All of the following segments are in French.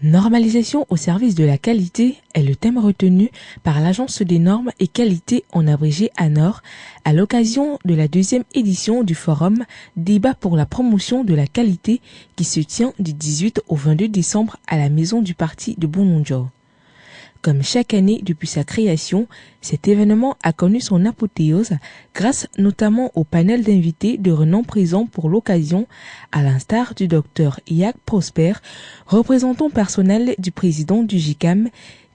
Normalisation au service de la qualité est le thème retenu par l'Agence des normes et qualité en abrégé ANOR à l'occasion de la deuxième édition du forum Débat pour la promotion de la qualité qui se tient du 18 au 22 décembre à la maison du parti de Bounondjo. Comme chaque année depuis sa création, cet événement a connu son apothéose grâce notamment au panel d'invités de renom présents pour l'occasion, à l'instar du docteur Yack Prosper, représentant personnel du président du JICAM,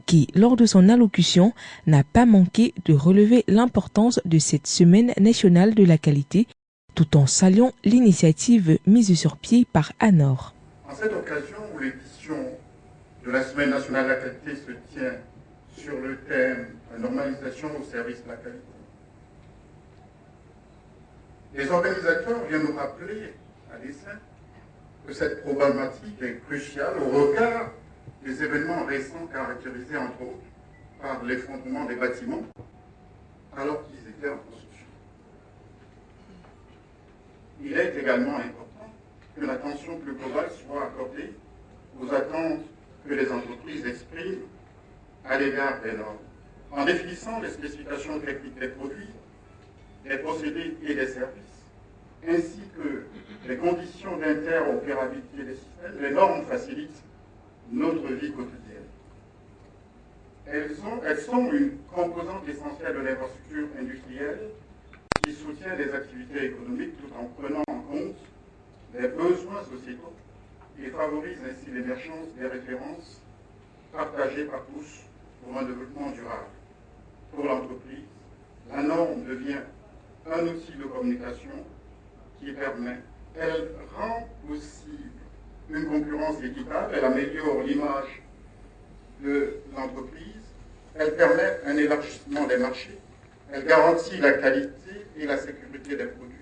qui, lors de son allocution, n'a pas manqué de relever l'importance de cette semaine nationale de la qualité, tout en saluant l'initiative mise sur pied par ANOR. En cette occasion où l'édition de la Semaine nationale de la qualité se tient sur le thème « La normalisation au service de la qualité ». Les organisateurs viennent nous rappeler à dessein que cette problématique est cruciale au regard des événements récents caractérisés entre autres par l'effondrement des bâtiments alors qu'ils étaient en construction. Il est également important que l'attention plus globale soit accordée aux attentes que les entreprises expriment à l'égard des normes, en définissant les spécifications techniques des produits, des procédés et des services, ainsi que les conditions d'interopérabilité des systèmes. Les normes facilitent notre vie quotidienne. Elles sont une composante essentielle de l'infrastructure industrielle qui soutient les activités économiques tout en prenant en compte les besoins sociétaux et favorise ainsi l'émergence des références partagées par tous pour un développement durable. Pour l'entreprise, la norme devient un outil de communication qui permet, elle rend possible une concurrence équitable, elle améliore l'image de l'entreprise, elle permet un élargissement des marchés, elle garantit la qualité et la sécurité des produits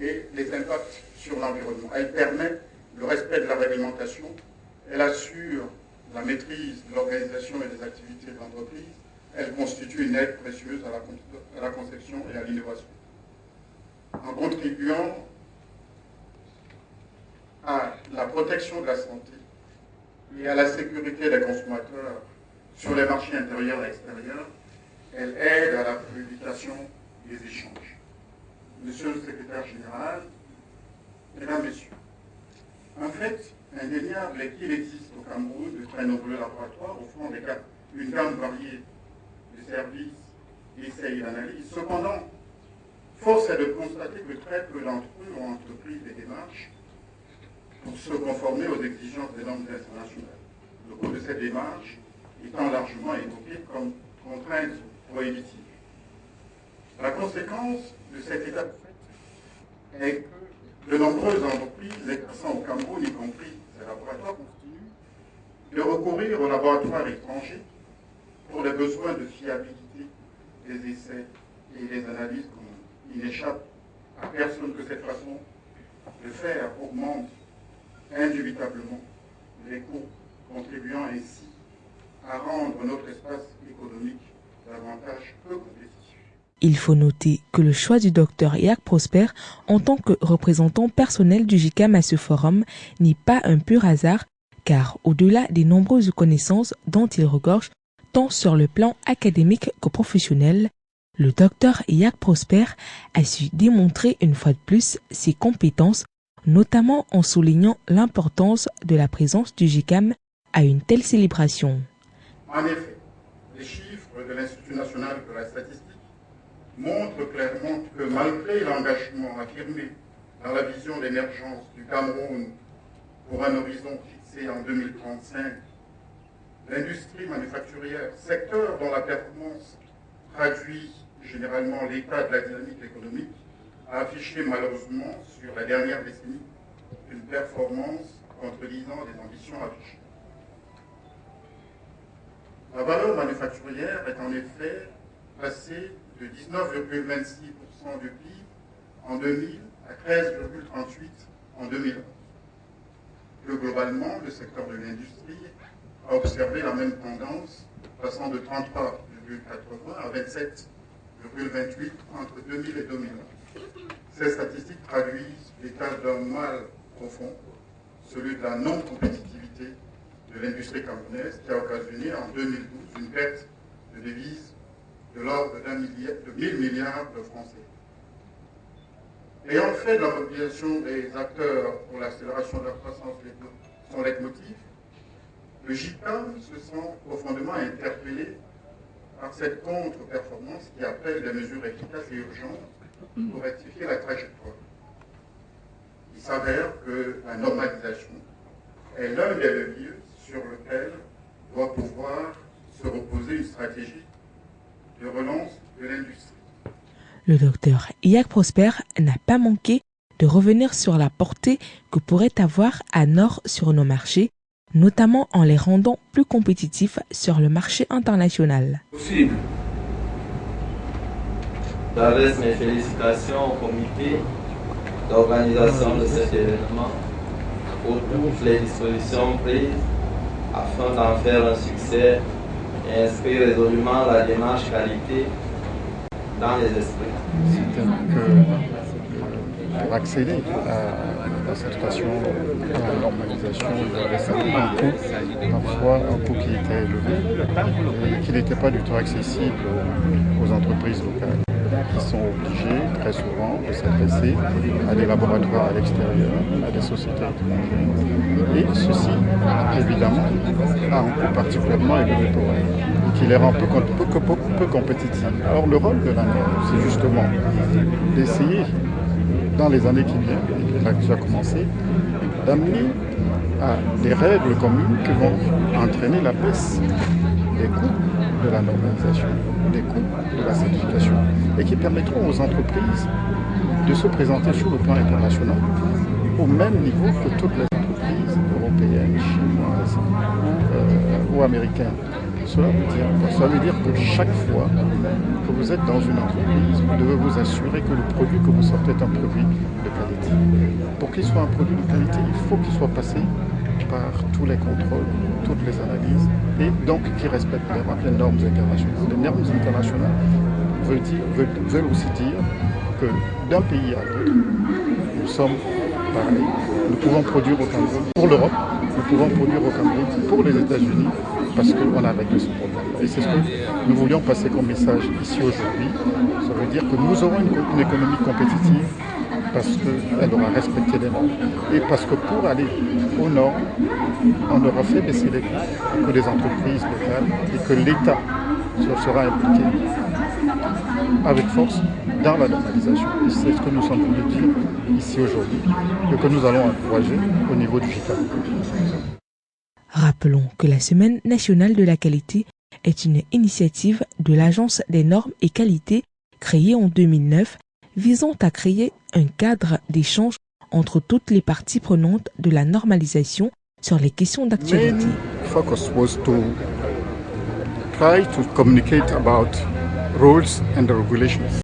et les impacts sur l'environnement. Elle permet le respect de la réglementation, elle assure la maîtrise de l'organisation et des activités de l'entreprise, elle constitue une aide précieuse à la conception et à l'innovation. En contribuant à la protection de la santé et à la sécurité des consommateurs sur les marchés intérieurs et extérieurs, elle aide à la fluidisation des échanges. Monsieur le secrétaire général, mesdames, messieurs, en fait, indéniable est qu'il existe au Cameroun de très nombreux laboratoires offrant une gamme variée de services, d'essais et d'analyses. Cependant, force est de constater que très peu d'entre eux ont entrepris des démarches pour se conformer aux exigences des normes internationales. Le coût de cette démarche étant largement évoqué comme contrainte prohibitive. La conséquence de cette étape est que de nombreuses entreprises exerçant au Cameroun, y compris ces laboratoires, continuent de recourir aux laboratoires étrangers pour les besoins de fiabilité des essais et des analyses communes. Il n'échappe à personne que cette façon de faire augmente indubitablement les coûts, contribuant ainsi à rendre notre espace économique davantage peu compétitif. Il faut noter que le choix du docteur Yack Prosper en tant que représentant personnel du JICAM à ce forum n'est pas un pur hasard, car au-delà des nombreuses connaissances dont il regorge, tant sur le plan académique que professionnel, le docteur Yack Prosper a su démontrer une fois de plus ses compétences, notamment en soulignant l'importance de la présence du JICAM à une telle célébration. En effet, les chiffres de l'Institut national de la statistique montrent clairement que malgré l'engagement affirmé dans la vision d'émergence du Cameroun pour un horizon fixé en 2035, l'industrie manufacturière, secteur dont la performance traduit généralement l'état de la dynamique économique, a affiché malheureusement sur la dernière décennie une performance contredisant les ambitions affichées. La valeur manufacturière est en effet passée de 19,26% du PIB en 2000 à 13,38% en 2011. Plus globalement, le secteur de l'industrie a observé la même tendance, passant de 33,80 à 27,28 entre 2000 et 2011. Ces statistiques traduisent l'état d'un mal profond, celui de la non-compétitivité de l'industrie camerounaise qui a occasionné en 2012 une perte de devises de l'ordre de 1000 milliards de francs CFA. Ayant fait de la mobilisation des acteurs pour l'accélération de la croissance son leitmotiv, le JICA se sent profondément interpellé par cette contre-performance qui appelle des mesures efficaces et urgentes pour rectifier la trajectoire. Il s'avère que la normalisation est l'un des leviers sur lequel doit pouvoir se reposer une stratégie de relance de l'industrie. Le docteur Yac Prosper n'a pas manqué de revenir sur la portée que pourrait avoir ANOR sur nos marchés, notamment en les rendant plus compétitifs sur le marché international. Possible. J'adresse mes félicitations au comité d'organisation de cet événement pour toutes les dispositions prises afin d'en faire un succès et inscrire résolument la démarche qualité dans les esprits. Pour accéder à la certification, à la normalisation, il y avait certainement un coût, parfois un coût qui était élevé et qui n'était pas du tout accessible aux entreprises locales, qui sont obligées très souvent de s'adresser à des laboratoires à l'extérieur, à des sociétés étrangères. Et ceci, évidemment, a un coût particulièrement élevé pour elles, qui les rend peu compétitifs. Or, le rôle de la norme, c'est justement d'essayer, dans les années qui viennent, et là qui a commencé, d'amener à des règles communes qui vont entraîner la baisse des coûts de la normalisation, des coûts de la certification, et qui permettront aux entreprises de se présenter sur le plan international au même niveau que toutes les entreprises européennes, chinoises ou américaines. Cela veut dire que chaque fois que vous êtes dans une entreprise, vous devez vous assurer que le produit que vous sortez est un produit de qualité. Pour qu'il soit un produit de qualité, il faut qu'il soit passé par tous les contrôles, toutes les analyses, et donc qui respecte les normes internationales. Les normes internationales veulent aussi dire que d'un pays à l'autre, nous sommes pareils. Nous pouvons produire au Cameroun pour l'Europe, nous pouvons produire au Cameroun pour les États-Unis, parce qu'on a réglé ce problème. Et c'est ce que nous voulions passer comme message ici aujourd'hui. Ça veut dire que nous aurons une économie compétitive parce qu'elle aura respecté les normes. Et parce que pour aller aux normes, on aura fait baisser les coûts que les entreprises locales et que l'État sera impliqué avec force dans la normalisation. Et c'est ce que nous sommes venus dire ici aujourd'hui et que nous allons encourager au niveau du JICA. Rappelons que la Semaine nationale de la qualité est une initiative de l'Agence des normes et qualité créée en 2009 visant à créer un cadre d'échange entre toutes les parties prenantes de la normalisation sur les questions d'actualité. The focus was to try to communicate about rules and regulations.